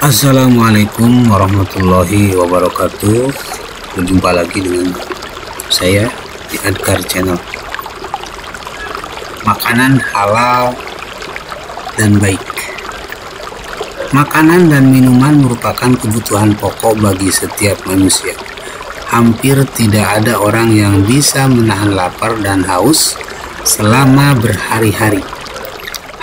Assalamualaikum warahmatullahi wabarakatuh. Berjumpa lagi dengan saya di Adkar Channel. Makanan halal dan baik. Makanan dan minuman merupakan kebutuhan pokok bagi setiap manusia. Hampir tidak ada orang yang bisa menahan lapar dan haus selama berhari-hari.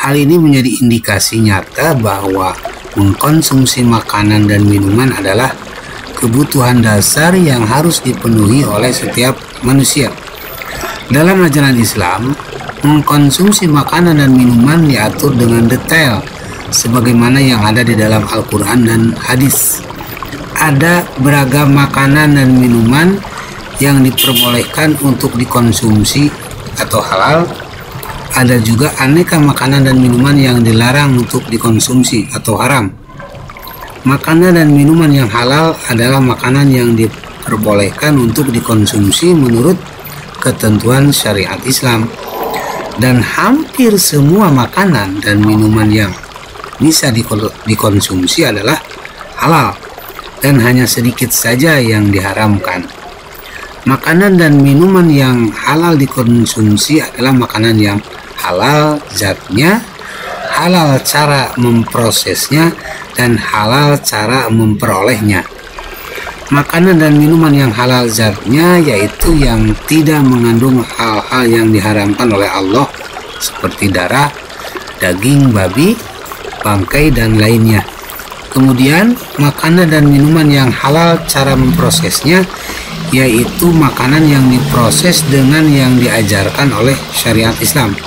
Hal ini menjadi indikasi nyata bahwa mengkonsumsi makanan dan minuman adalah kebutuhan dasar yang harus dipenuhi oleh setiap manusia. Dalam ajaran Islam, mengkonsumsi makanan dan minuman diatur dengan detail sebagaimana yang ada di dalam Al-Quran dan hadis. Ada beragam makanan dan minuman yang diperbolehkan untuk dikonsumsi atau halal. Ada juga aneka makanan dan minuman yang dilarang untuk dikonsumsi atau haram. Makanan dan minuman yang halal adalah makanan yang diperbolehkan untuk dikonsumsi menurut ketentuan syariat Islam. Dan hampir semua makanan dan minuman yang bisa dikonsumsi adalah halal, dan hanya sedikit saja yang diharamkan. Makanan dan minuman yang halal dikonsumsi adalah makanan yang halal zatnya, halal cara memprosesnya, dan halal cara memperolehnya. Makanan dan minuman yang halal zatnya yaitu yang tidak mengandung hal-hal yang diharamkan oleh Allah seperti darah, daging babi, bangkai, dan lainnya. Kemudian makanan dan minuman yang halal cara memprosesnya yaitu makanan yang diproses dengan yang diajarkan oleh syariat Islam.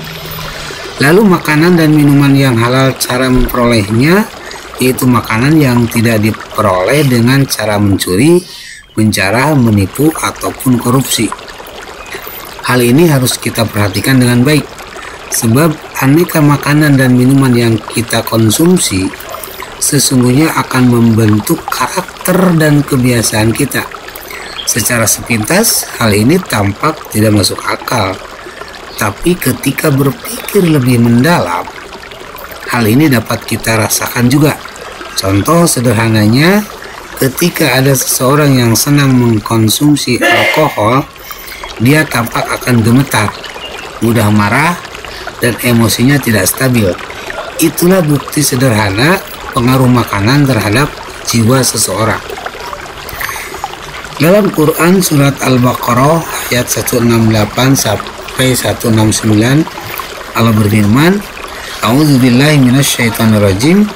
Lalu makanan dan minuman yang halal cara memperolehnya yaitu makanan yang tidak diperoleh dengan cara mencuri, menjara, menipu, ataupun korupsi. Hal ini harus kita perhatikan dengan baik, sebab aneka makanan dan minuman yang kita konsumsi sesungguhnya akan membentuk karakter dan kebiasaan kita. Secara sepintas, hal ini tampak tidak masuk akal. Tapi ketika berpikir lebih mendalam, hal ini dapat kita rasakan juga. Contoh sederhananya, ketika ada seseorang yang senang mengkonsumsi alkohol, dia tampak akan gemetar, mudah marah, dan emosinya tidak stabil. Itulah bukti sederhana pengaruh makanan terhadap jiwa seseorang. Dalam Quran surat Al-Baqarah ayat 168 sampai 169, Allah berfirman, A'udzubillahi minasyaitonirrajim.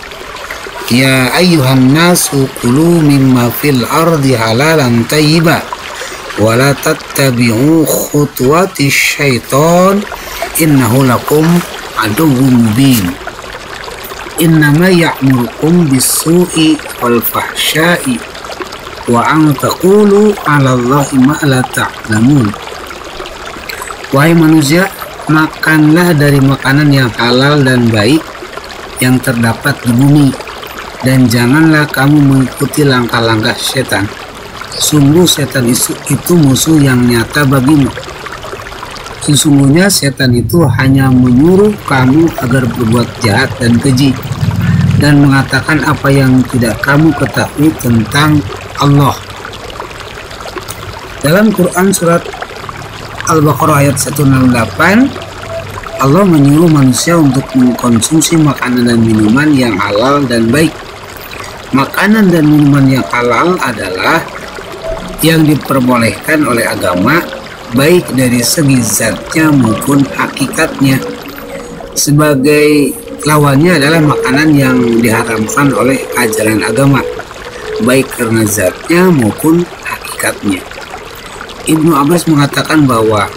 Ya ayyuhan nasu kulu mimma fil ardi halalan thayyiba wa la tattabi'u khutuwatis syaiton innahu lakum aduwwum mubin. Innama ya'murukum bis-su'i wal fahsya'i wa an taqulu 'ala Allahi ma la ta'lamun. Wahai manusia, makanlah dari makanan yang halal dan baik yang terdapat di bumi, dan janganlah kamu mengikuti langkah-langkah setan. Sungguh setan itu musuh yang nyata bagimu. Sesungguhnya setan itu hanya menyuruh kamu agar berbuat jahat dan keji, dan mengatakan apa yang tidak kamu ketahui tentang Allah. Dalam Quran surat Al-Baqarah ayat 168, Allah menyuruh manusia untuk mengkonsumsi makanan dan minuman yang halal dan baik. Makanan dan minuman yang halal adalah yang diperbolehkan oleh agama, baik dari segi zatnya maupun hakikatnya. Sebagai lawannya adalah makanan yang diharamkan oleh ajaran agama, baik karena zatnya maupun hakikatnya. Ibnu Abbas mengatakan bahwa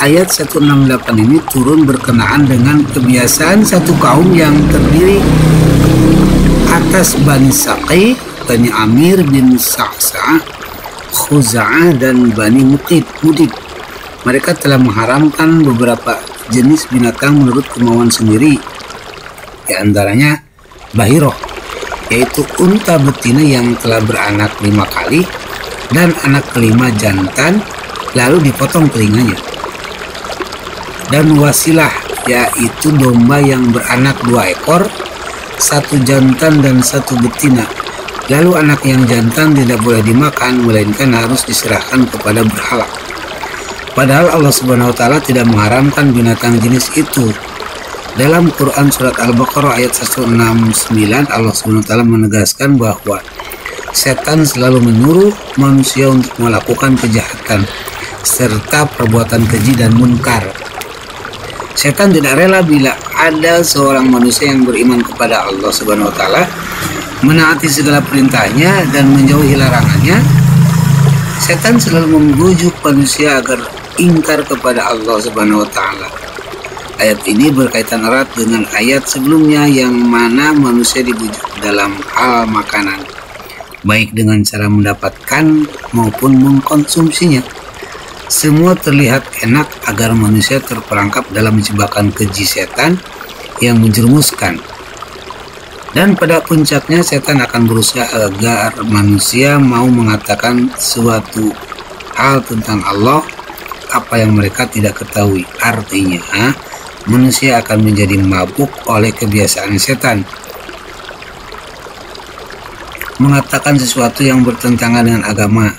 ayat 168 ini turun berkenaan dengan kebiasaan satu kaum yang terdiri atas Bani Saqi, Bani Amir bin Sa'sa'ah, Khuza'ah, dan Bani Mudid. Mereka telah mengharamkan beberapa jenis binatang menurut kemauan sendiri, di antaranya bahiroh, yaitu unta betina yang telah beranak 5 kali dan anak kelima jantan lalu dipotong telinganya, dan wasilah, yaitu domba yang beranak 2 ekor satu jantan dan satu betina. Lalu anak yang jantan tidak boleh dimakan, melainkan harus diserahkan kepada berhala. Padahal Allah Subhanahu wa taala tidak mengharamkan binatang jenis itu. Dalam Quran surat Al-Baqarah ayat 169, Allah Subhanahu wa taala menegaskan bahwa setan selalu menyuruh manusia untuk melakukan kejahatan serta perbuatan keji dan munkar. Setan tidak rela bila ada seorang manusia yang beriman kepada Allah Subhanahu wa taala, menaati segala perintahnya dan menjauhi larangannya. Setan selalu membujuk manusia agar ingkar kepada Allah Subhanahu wa taala. Ayat ini berkaitan erat dengan ayat sebelumnya yang mana manusia dibujuk dalam hal makanan, baik dengan cara mendapatkan maupun mengkonsumsinya. Semua terlihat enak agar manusia terperangkap dalam jebakan keji setan yang menjerumuskan. Dan pada puncaknya setan akan berusaha agar manusia mau mengatakan suatu hal tentang Allah apa yang mereka tidak ketahui. Artinya manusia akan menjadi mabuk oleh kebiasaan setan, mengatakan sesuatu yang bertentangan dengan agama,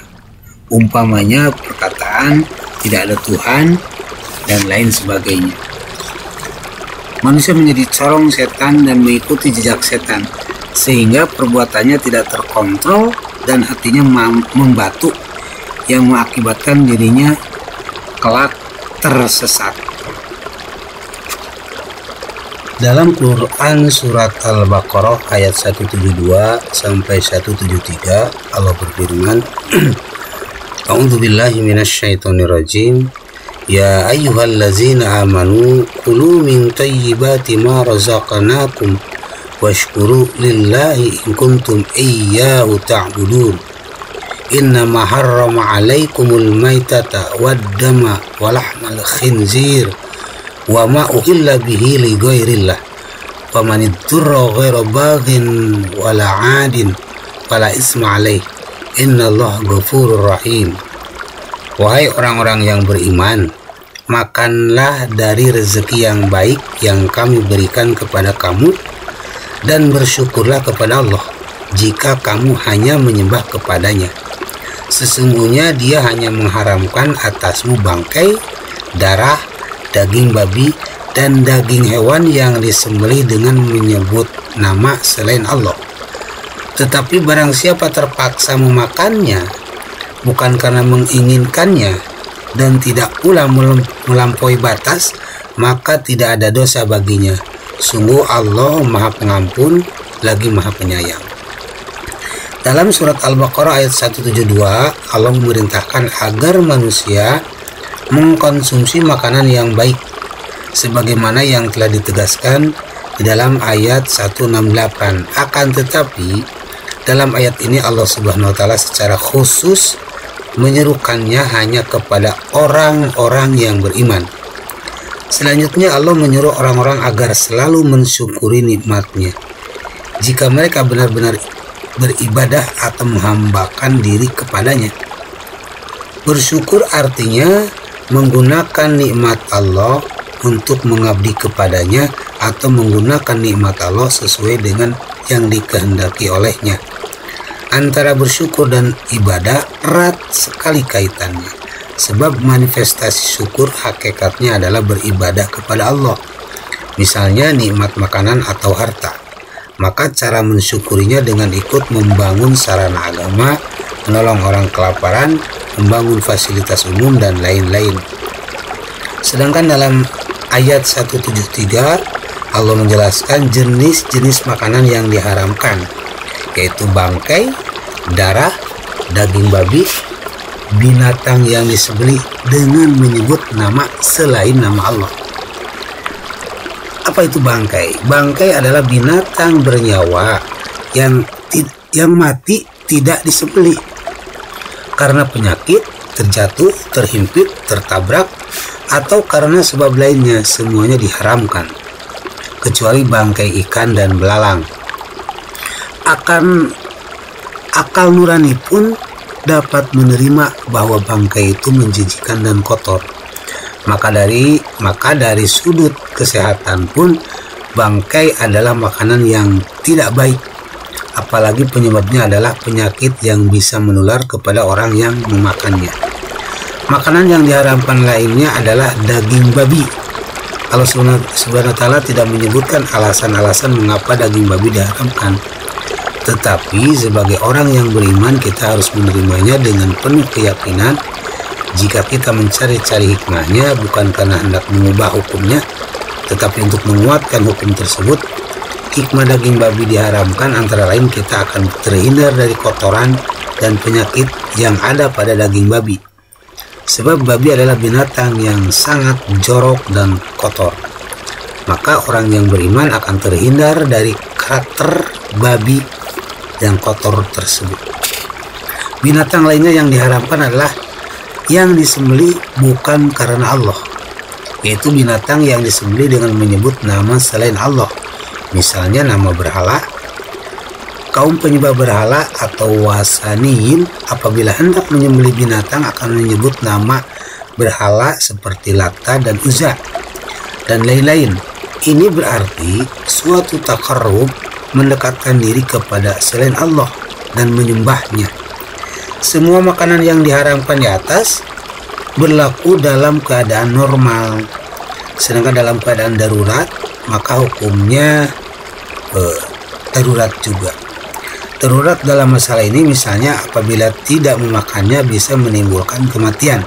umpamanya perkataan tidak ada Tuhan dan lain sebagainya. Manusia menjadi corong setan dan mengikuti jejak setan, sehingga perbuatannya tidak terkontrol dan hatinya membatu yang mengakibatkan dirinya kelak tersesat. Dalam Quran surat Al-Baqarah ayat 172 sampai 173 Allah berfirman, A'udzubillahi minasyaitonirrajim. Ya ayyuhallazina amanu kulu min thayyibati ma razaqnakum washkuru lillahi in kuntum iyyahu ta'budun. Innama harrama 'alaikumul maitata wad-dama wa lahmal khinzir wa ma uhilla bihi li ghairillah faman ittara ghaira baghin wala 'adin fala isma 'alaih innallaha ghafurur rahim. Wahai orang-orang yang beriman, makanlah dari rezeki yang baik yang kami berikan kepada kamu dan bersyukurlah kepada Allah jika kamu hanya menyembah kepadanya. Sesungguhnya Dia hanya mengharamkan atasmu bangkai, darah, daging babi, dan daging hewan yang disembelih dengan menyebut nama selain Allah. Tetapi barang siapa terpaksa memakannya, bukan karena menginginkannya, dan tidak pula melampaui batas, maka tidak ada dosa baginya. Sungguh Allah Maha Pengampun lagi Maha Penyayang. Dalam surat Al-Baqarah ayat 172, Allah memerintahkan agar manusia mengkonsumsi makanan yang baik, sebagaimana yang telah ditegaskan di dalam ayat 168. Akan tetapi, dalam ayat ini Allah Subhanahu wa taala secara khusus menyerukannya hanya kepada orang-orang yang beriman. Selanjutnya Allah menyuruh orang-orang agar selalu mensyukuri nikmat-Nya jika mereka benar-benar beribadah atau menghambakan diri kepadanya. Bersyukur artinya menggunakan nikmat Allah untuk mengabdi kepadanya atau menggunakan nikmat Allah sesuai dengan yang dikehendaki olehnya. Antara bersyukur dan ibadah erat sekali kaitannya, sebab manifestasi syukur hakikatnya adalah beribadah kepada Allah. Misalnya nikmat makanan atau harta, maka cara mensyukurinya dengan ikut membangun sarana agama, menolong orang kelaparan, membangun fasilitas umum, dan lain-lain. Sedangkan dalam ayat 173 Allah menjelaskan jenis-jenis makanan yang diharamkan, yaitu bangkai, darah, daging babi, binatang yang disembelih dengan menyebut nama selain nama Allah. Apa itu bangkai? Bangkai adalah binatang bernyawa yang mati tidak disembelih karena penyakit, terjatuh, terhimpit, tertabrak, atau karena sebab lainnya. Semuanya diharamkan kecuali bangkai ikan dan belalang. Akal nurani pun dapat menerima bahwa bangkai itu menjijikan dan kotor. Maka dari sudut kesehatan pun bangkai adalah makanan yang tidak baik, apalagi penyebabnya adalah penyakit yang bisa menular kepada orang yang memakannya. Makanan yang diharamkan lainnya adalah daging babi. Allah Subhanahu wa Ta'ala tidak menyebutkan alasan-alasan mengapa daging babi diharamkan, tetapi sebagai orang yang beriman kita harus menerimanya dengan penuh keyakinan. Jika kita mencari-cari hikmahnya bukan karena hendak mengubah hukumnya, tetapi untuk menguatkan hukum tersebut, hikmah daging babi diharamkan antara lain kita akan terhindar dari kotoran dan penyakit yang ada pada daging babi. Sebab babi adalah binatang yang sangat jorok dan kotor. Maka orang yang beriman akan terhindar dari karakter babi yang kotor tersebut. Binatang lainnya yang diharamkan adalah yang disembelih bukan karena Allah, yaitu binatang yang disembelih dengan menyebut nama selain Allah, misalnya nama berhala. Kaum penyembah berhala atau wasaniyin apabila hendak menyembelih binatang akan menyebut nama berhala seperti Lata dan Uzza dan lain-lain. Ini berarti suatu takarrub, mendekatkan diri kepada selain Allah dan menyembahnya. Semua makanan yang diharamkan di atas berlaku dalam keadaan normal, sedangkan dalam keadaan darurat maka hukumnya darurat juga. Darurat dalam masalah ini misalnya apabila tidak memakannya bisa menimbulkan kematian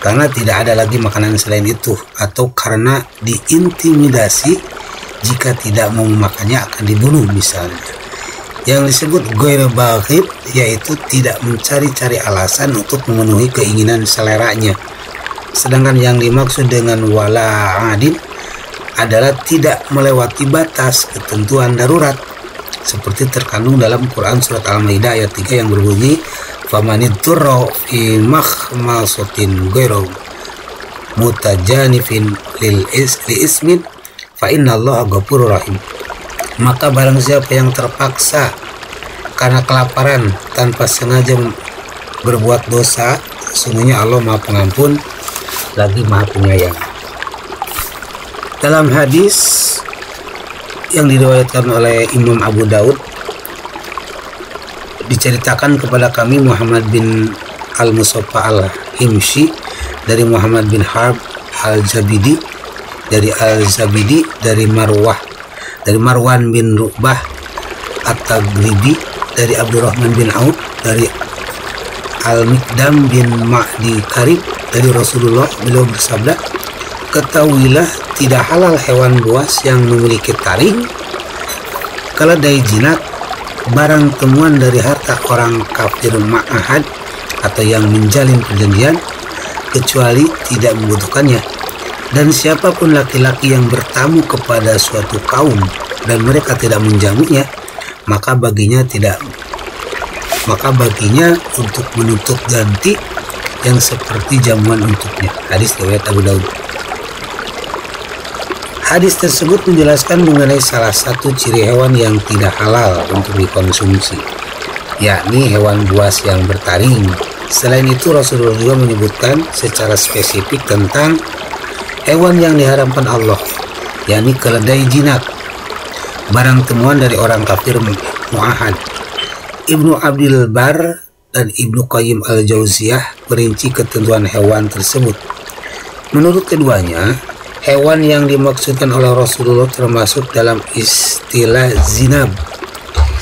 karena tidak ada lagi makanan selain itu, atau karena diintimidasi jika tidak mau memakannya akan dibunuh misalnya. Yang disebut ghair baghid yaitu tidak mencari-cari alasan untuk memenuhi keinginan seleranya. Sedangkan yang dimaksud dengan wala adin adalah tidak melewati batas ketentuan darurat, seperti terkandung dalam Quran surat Al-Maidah ayat 3 yang berbunyi famanidturra fi makhmasatin ghairu mutajanifin li ismin fa innallaha ghafurur rahim. Maka barang siapa yang terpaksa karena kelaparan tanpa sengaja berbuat dosa, sesungguhnya Allah Maha Pengampun lagi Maha Penyayang. Dalam hadis yang diriwayatkan oleh Imam Abu Daud, diceritakan kepada kami Muhammad bin Al-Musaffa Al-Himshi dari Muhammad bin Harb Al-Zabidi dari Al-Zabidi dari Marwan bin Ru'bah At-Taglibi dari Abdurrahman bin Auf dari Al-Mikdam bin Ma'di Karib dari Rasulullah, beliau bersabda, ketahuilah tidak halal hewan buas yang memiliki taring, keledai jinak, barang temuan dari harta orang kafir ma'ahad atau yang menjalin perjanjian kecuali tidak membutuhkannya. Dan siapapun laki-laki yang bertamu kepada suatu kaum dan mereka tidak menjamunya, maka baginya untuk menuntut ganti yang seperti jamuan untuknya. Hadis riwayat Abu Daud. Hadis tersebut menjelaskan mengenai salah satu ciri hewan yang tidak halal untuk dikonsumsi, yakni hewan buas yang bertaring. Selain itu Rasulullah juga menyebutkan secara spesifik tentang hewan yang diharamkan Allah, yakni keledai jinak, barang temuan dari orang kafir mu'ahad. Ibnu Abdul Bar dan Ibnu Qayyim Al-Jauziyah merinci ketentuan hewan tersebut. Menurut keduanya, hewan yang dimaksudkan oleh Rasulullah termasuk dalam istilah zinab.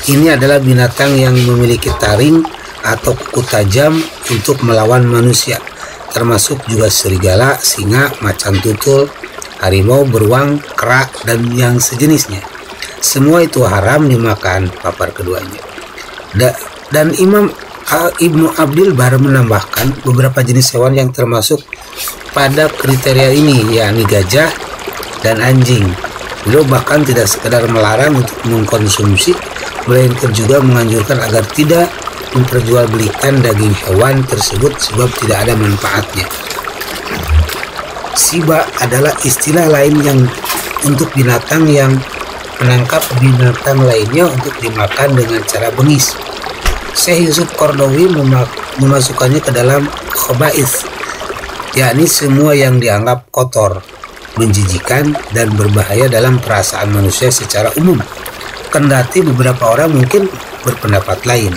Ini adalah binatang yang memiliki taring atau kuku tajam untuk melawan manusia, termasuk juga serigala, singa, macan tutul, harimau, beruang, kera, dan yang sejenisnya. Semua itu haram dimakan, papar keduanya. Dan Imam Ibnu Abdul Bar menambahkan beberapa jenis hewan yang termasuk pada kriteria ini, yakni gajah dan anjing. Beliau bahkan tidak sekedar melarang untuk mengkonsumsi, melainkan juga menganjurkan agar tidak memperjualbelikan daging hewan tersebut sebab tidak ada manfaatnya. Siba adalah istilah lain yang untuk binatang yang menangkap binatang lainnya untuk dimakan dengan cara bengis. Syekh Yusuf Qaradawi memasukkannya ke dalam khaba'ith, yakni semua yang dianggap kotor. menjijikan, dan berbahaya dalam perasaan manusia secara umum. Kendati beberapa orang mungkin berpendapat lain.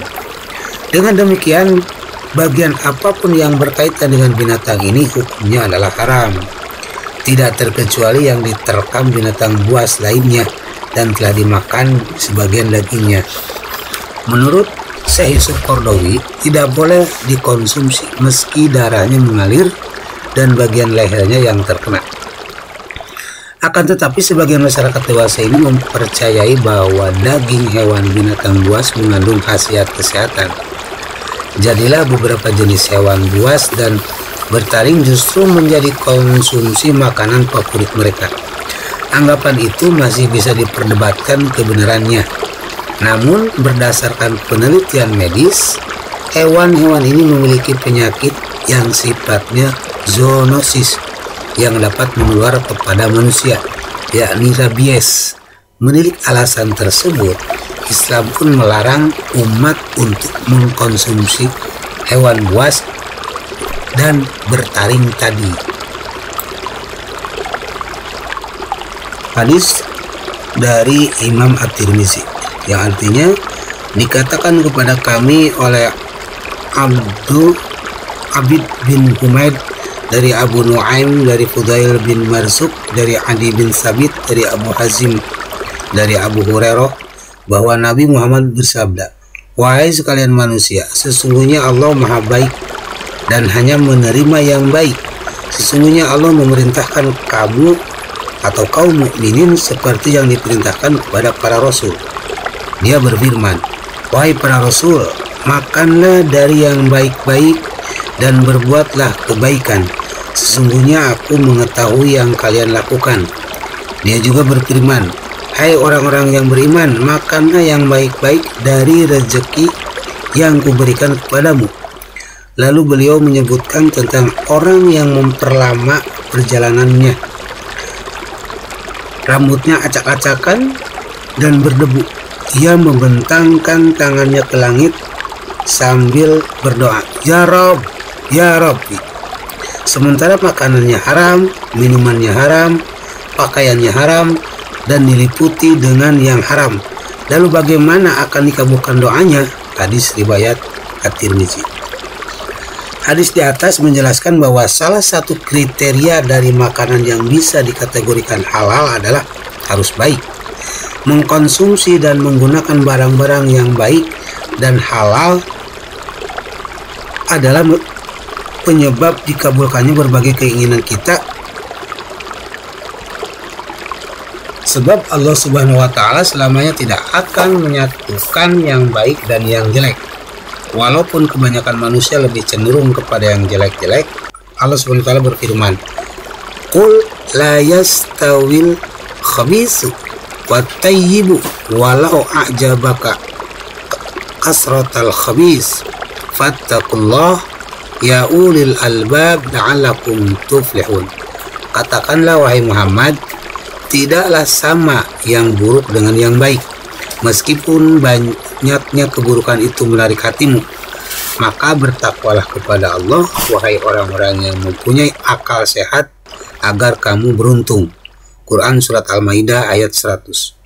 Dengan demikian, bagian apapun yang berkaitan dengan binatang ini hukumnya adalah haram, tidak terkecuali yang diterkam binatang buas lainnya dan telah dimakan sebagian dagingnya. Menurut Syekh Yusuf Qaradawi, tidak boleh dikonsumsi meski darahnya mengalir dan bagian lehernya yang terkena. Akan tetapi sebagian masyarakat dewasa ini mempercayai bahwa daging hewan binatang buas mengandung khasiat kesehatan. Jadilah beberapa jenis hewan buas dan bertaring justru menjadi konsumsi makanan favorit mereka. Anggapan itu masih bisa diperdebatkan kebenarannya. Namun berdasarkan penelitian medis, hewan-hewan ini memiliki penyakit yang sifatnya zoonosis yang dapat menular kepada manusia, yakni rabies. Menilik alasan tersebut, Islam pun melarang umat untuk mengkonsumsi hewan buas dan bertaring tadi. Hadis dari Imam At-Tirmizi, yang artinya dikatakan kepada kami oleh Abid bin Humaid dari Abu Nuaim, dari Fudail bin Marsuk, dari Adi bin Sabit, dari Abu Hazim, dari Abu Hurairah, bahwa Nabi Muhammad bersabda, "Wahai sekalian manusia, sesungguhnya Allah Maha Baik dan hanya menerima yang baik. Sesungguhnya Allah memerintahkan kamu atau kaum mukminin seperti yang diperintahkan kepada para rasul. Dia berfirman, wahai para rasul, makanlah dari yang baik-baik dan berbuatlah kebaikan. Sesungguhnya aku mengetahui yang kalian lakukan. Dia juga berfirman, hai orang-orang yang beriman, makanlah yang baik-baik dari rezeki yang kuberikan kepadamu. Lalu beliau menyebutkan tentang orang yang memperlama perjalanannya. Rambutnya acak-acakan dan berdebu. Ia membentangkan tangannya ke langit sambil berdoa, Ya Rob, Ya Rabbi. Sementara makanannya haram, minumannya haram, pakaiannya haram, dan diliputi dengan yang haram. Lalu bagaimana akan dikabulkan doanya? Hadis riwayat At-Tirmizi. Hadis di atas menjelaskan bahwa salah satu kriteria dari makanan yang bisa dikategorikan halal adalah harus baik. Mengkonsumsi dan menggunakan barang-barang yang baik dan halal adalah penyebab dikabulkannya berbagai keinginan kita, sebab Allah Subhanahu wa Ta'ala selamanya tidak akan menyatukan yang baik dan yang jelek. Walaupun kebanyakan manusia lebih cenderung kepada yang jelek-jelek, Allah Subhanahu wa Ta'ala berfirman, Qul la yastawil khabisu wa tayyibu walau a'jabaka kasratal khabis fattaqullah ya ulil albab la'allakum tuflihun. Katakanlah wahai Muhammad, tidaklah sama yang buruk dengan yang baik, meskipun banyaknya keburukan itu menarik hatimu. Maka bertakwalah kepada Allah, wahai orang-orang yang mempunyai akal sehat, agar kamu beruntung. Quran Surat Al-Maidah ayat 100.